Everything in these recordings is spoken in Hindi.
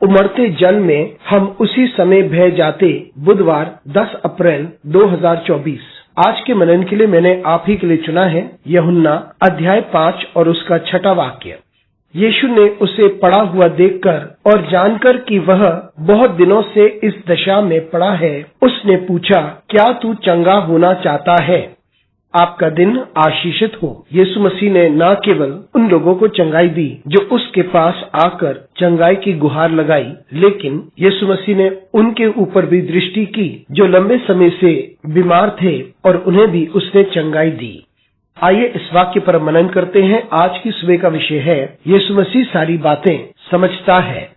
उमड़ते जल में हम उसी समय बह जाते। बुधवार 10 अप्रैल 2024। आज के मनन के लिए मैंने आप ही के लिए चुना है यूहन्ना अध्याय 5 और उसका 6वां वाक्य। यीशु ने उसे पड़ा हुआ देखकर और जानकर कि वह बहुत दिनों से इस दशा में पड़ा है, उसने पूछा, क्या तू चंगा होना चाहता है? आपका दिन आशीषित हो। यीशु मसीह ने न केवल उन लोगों को चंगाई दी जो उसके पास आकर चंगाई की गुहार लगाई, लेकिन यीशु मसीह ने उनके ऊपर भी दृष्टि की जो लंबे समय से बीमार थे और उन्हें भी उसने चंगाई दी। आइए इस वाक्य पर मनन करते हैं। आज की सुबह का विषय है यीशु मसीह सारी बातें समझता है।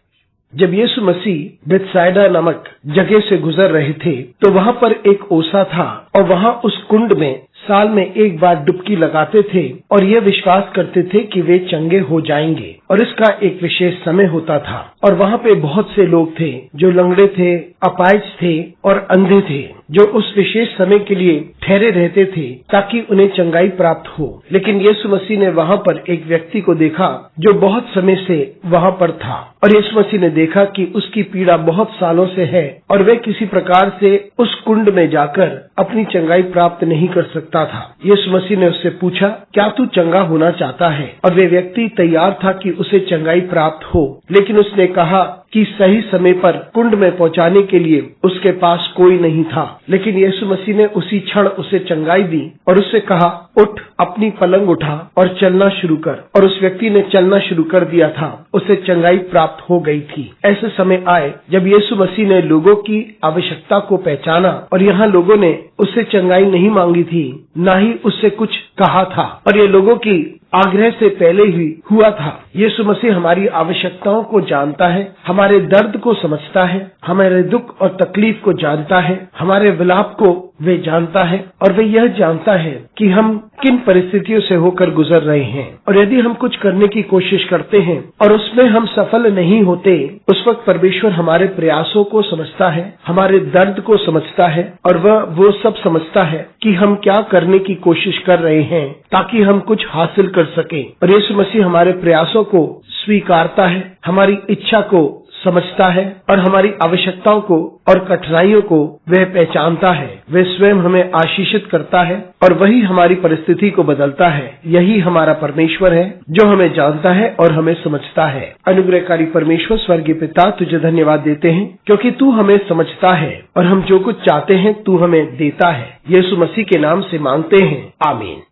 जब यीशु मसीह बेथसाइदा नामक जगह से गुजर रहे थे तो वहां पर एक ओसा था और वहां उस कुंड में साल में एक बार डुबकी लगाते थे और यह विश्वास करते थे कि वे चंगे हो जाएंगे और इसका एक विशेष समय होता था। और वहां पे बहुत से लोग थे जो लंगड़े थे, अपाहिज थे और अंधे थे, जो उस विशेष समय के लिए ठहरे रहते थे ताकि उन्हें चंगाई प्राप्त हो। लेकिन यीशु मसीह ने वहां पर एक व्यक्ति को देखा जो बहुत समय से वहां पर था और यीशु मसीह ने देखा कि उसकी पीड़ा बहुत सालों से है और वह किसी प्रकार से उस कुंड में जाकर अपनी चंगाई प्राप्त नहीं कर सकता था। यीशु मसीह ने उससे पूछा, क्या तू चंगा होना चाहता है? और वे व्यक्ति तैयार था कि उसे चंगाई प्राप्त हो, लेकिन उसने कहा कि सही समय पर कुंड में पहुंचाने के लिए उसके पास कोई नहीं था। लेकिन यीशु मसीह ने उसी क्षण उसे चंगाई दी और उससे कहा, उठ, अपनी पलंग उठा और चलना शुरू कर। और उस व्यक्ति ने चलना शुरू कर दिया था, उसे चंगाई प्राप्त हो गई थी। ऐसे समय आए जब यीशु मसीह ने लोगों की आवश्यकता को पहचाना और यहाँ लोगों ने उससे चंगाई नहीं मांगी थी, न ही उससे कुछ कहा था और ये लोगों की आग्रह से पहले ही हुआ था। यीशु मसीह हमारी आवश्यकताओं को जानता है, हमारे दर्द को समझता है, हमारे दुख और तकलीफ को जानता है, हमारे विलाप को वे जानता है और वे यह जानता है कि हम किन परिस्थितियों से होकर गुजर रहे हैं। और यदि हम कुछ करने की कोशिश करते हैं और उसमें हम सफल नहीं होते, उस वक्त परमेश्वर हमारे प्रयासों को समझता है, हमारे दर्द को समझता है और वह वो सब समझता है कि हम क्या करने की कोशिश कर रहे हैं ताकि हम कुछ हासिल कर सके। और यीशु मसीह हमारे प्रयासों को स्वीकारता है, हमारी इच्छा को समझता है और हमारी आवश्यकताओं को और कठिनाइयों को वह पहचानता है। वह स्वयं हमें आशीषित करता है और वही हमारी परिस्थिति को बदलता है। यही हमारा परमेश्वर है जो हमें जानता है और हमें समझता है। अनुग्रहकारी परमेश्वर स्वर्गीय पिता, तुझे धन्यवाद देते हैं क्योंकि तू हमें समझता है और हम जो कुछ चाहते हैं तू हमें देता है। यीशु मसीह के नाम से मांगते हैं, आमीन।